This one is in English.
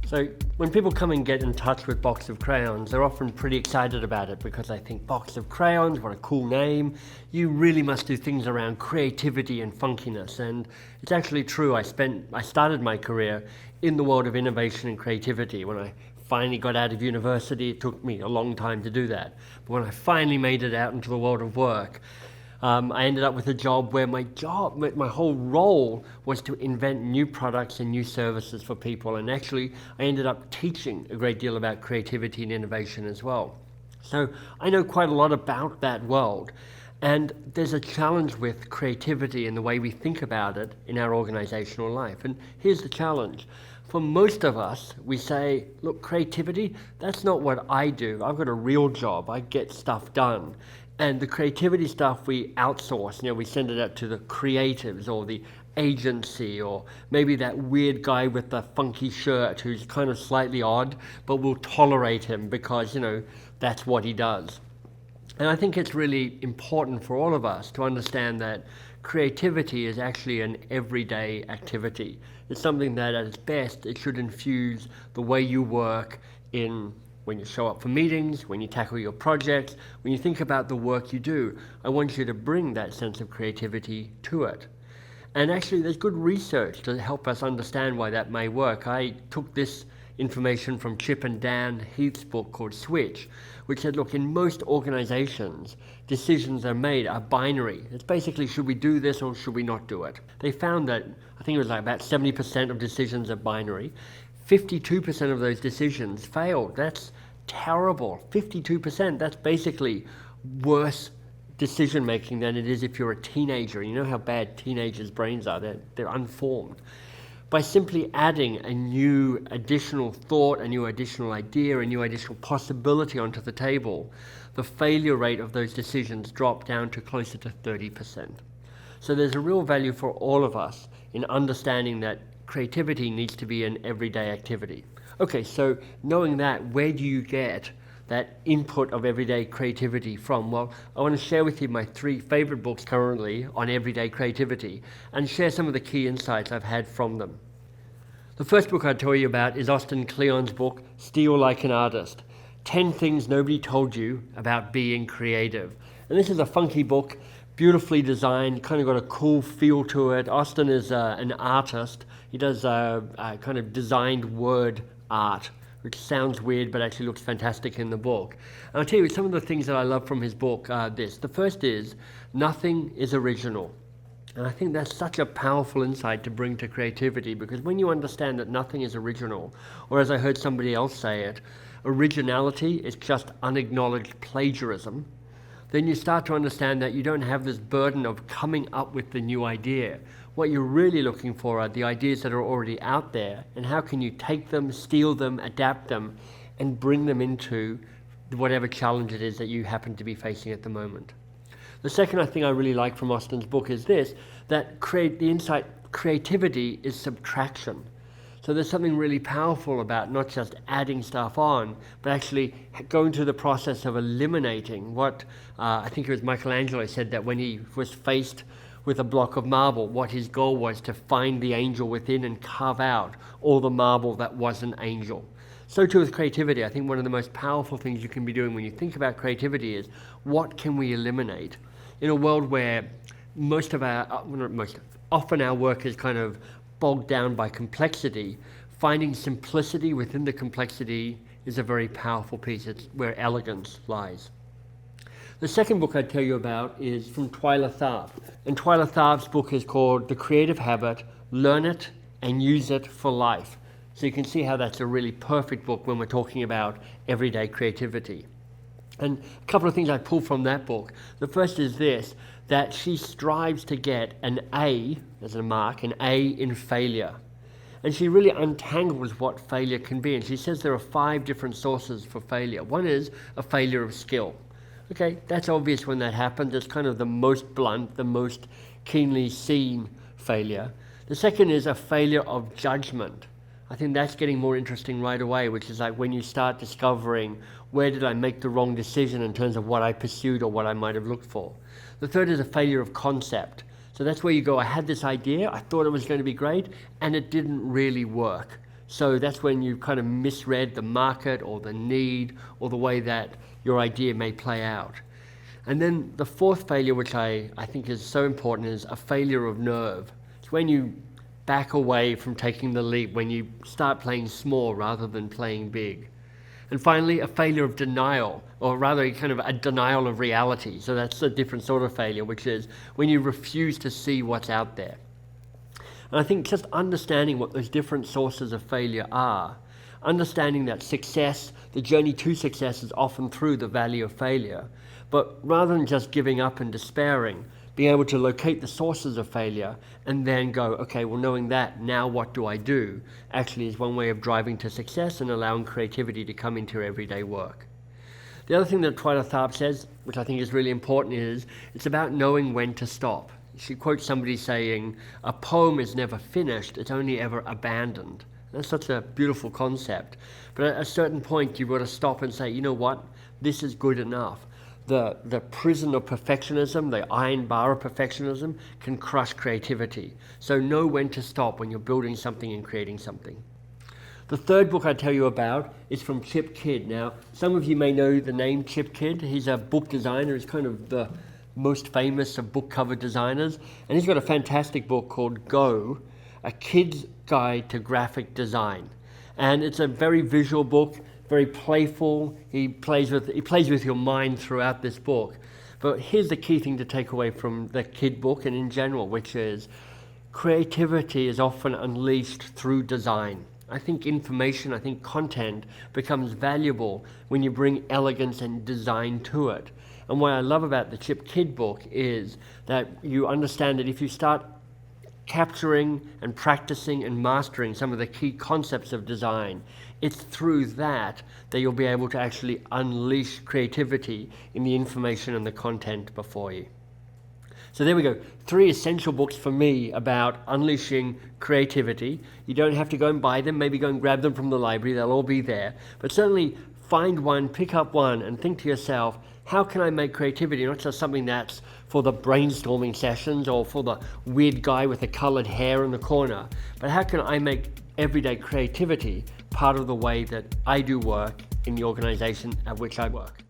So when people come and get in touch with Box of Crayons, they're often pretty excited about it because they think, Box of Crayons, what a cool name. You really must do things around creativity and funkiness. And it's actually true. I started my career in the world of innovation and creativity. When I finally got out of university, it took me a long time to do that. But when I finally made it out into the world of work, I ended up with a job where my whole role was to invent new products and new services for people. And actually, I ended up teaching a great deal about creativity and innovation as well. So I know quite a lot about that world. And there's a challenge with creativity and the way we think about it in our organizational life. And here's the challenge. For most of us, we say, look, creativity, that's not what I do. I've got a real job. I get stuff done. And the creativity stuff we outsource, we send it out to the creatives or the agency, or maybe that weird guy with the funky shirt who's kind of slightly odd, but we'll tolerate him because, that's what he does. And I think it's really important for all of us to understand that creativity is actually an everyday activity. It's something that at its best, it should infuse the way you work when you show up for meetings, when you tackle your projects, when you think about the work you do. I want you to bring that sense of creativity to it. And actually, there's good research to help us understand why that may work. I took this information from Chip and Dan Heath's book called Switch, which said, look, in most organizations, decisions are binary. It's basically, should we do this or should we not do it? They found that, I think it was like about 70% of decisions are binary. 52% of those decisions failed. That's terrible. 52%, that's basically worse decision making than it is if you're a teenager. You know how bad teenagers' brains are. They're unformed. By simply adding a new additional thought, a new additional idea, a new additional possibility onto the table, the failure rate of those decisions dropped down to closer to 30%. So there's a real value for all of us in understanding that creativity needs to be an everyday activity. Okay, so knowing that, where do you get that input of everyday creativity from? Well, I want to share with you my 3 favorite books currently on everyday creativity and share some of the key insights I've had from them. The first book I'll tell you about is Austin Kleon's book, Steal Like an Artist, 10 Things Nobody Told You About Being Creative. And this is a funky book, beautifully designed, kind of got a cool feel to it. Austin is an artist. He does kind of designed word art, which sounds weird but actually looks fantastic in the book. And I'll tell you some of the things that I love from his book are this. The first is, nothing is original. And I think that's such a powerful insight to bring to creativity, because when you understand that nothing is original, or as I heard somebody else say it, originality is just unacknowledged plagiarism, then you start to understand that you don't have this burden of coming up with the new idea. What you're really looking for are the ideas that are already out there, and how can you take them, steal them, adapt them, and bring them into whatever challenge it is that you happen to be facing at the moment. The second thing I really like from Austin's book is this, that the insight creativity is subtraction. So there's something really powerful about not just adding stuff on, but actually going through the process of eliminating what, I think it was Michelangelo said that when he was faced with a block of marble, what his goal was to find the angel within and carve out all the marble that was an angel. So too with creativity. I think one of the most powerful things you can be doing when you think about creativity is, what can we eliminate? In a world where often our work is kind of bogged down by complexity, finding simplicity within the complexity is a very powerful piece. It's where elegance lies. The second book I'd tell you about is from Twyla Tharp. And Twyla Tharp's book is called The Creative Habit, Learn It and Use It for Life. So you can see how that's a really perfect book when we're talking about everyday creativity. And a couple of things I pulled from that book. The first is this, that she strives to get an A, as a mark, an A in failure. And she really untangles what failure can be. And she says there are 5 different sources for failure. One is a failure of skill. Okay, that's obvious when that happens. It's kind of the most blunt, the most keenly seen failure. The second is a failure of judgment. I think that's getting more interesting right away, which is like when you start discovering, where did I make the wrong decision in terms of what I pursued or what I might have looked for. The third is a failure of concept. So that's where you go, I had this idea, I thought it was going to be great, and it didn't really work. So that's when you kind of misread the market or the need or the way that your idea may play out. And then the fourth failure, which I think is so important, is a failure of nerve. It's when you back away from taking the leap, when you start playing small rather than playing big. And finally, a failure of denial, or rather kind of a denial of reality. So that's a different sort of failure, which is when you refuse to see what's out there. And I think just understanding what those different sources of failure are, understanding that success, the journey to success is often through the valley of failure, but rather than just giving up and despairing, being able to locate the sources of failure and then go, okay, well, knowing that, now what do I do? Actually is one way of driving to success and allowing creativity to come into your everyday work. The other thing that Twyla Tharp says, which I think is really important, is it's about knowing when to stop. She quotes somebody saying, a poem is never finished, it's only ever abandoned. That's such a beautiful concept. But at a certain point, you've got to stop and say, you know what, this is good enough. The prison of perfectionism, the iron bar of perfectionism, can crush creativity. So know when to stop when you're building something and creating something. The third book I tell you about is from Chip Kidd. Now, some of you may know the name Chip Kidd. He's a book designer. He's kind of the most famous of book cover designers. And he's got a fantastic book called Go, A Kid's Guide to Graphic Design. And it's a very visual book, very playful. He plays with your mind throughout this book. But here's the key thing to take away from the Kidd book and in general, which is creativity is often unleashed through design. I think content becomes valuable when you bring elegance and design to it. And what I love about the Chip Kidd book is that you understand that if you start capturing and practicing and mastering some of the key concepts of design, it's through that you'll be able to actually unleash creativity in the information and the content before you. So there we go, 3 essential books for me about unleashing creativity. You don't have to go and buy them, maybe go and grab them from the library, they'll all be there. But certainly find one, pick up one, and think to yourself, how can I make creativity not just something that's for the brainstorming sessions or for the weird guy with the colored hair in the corner, but how can I make everyday creativity part of the way that I do work in the organization at which I work?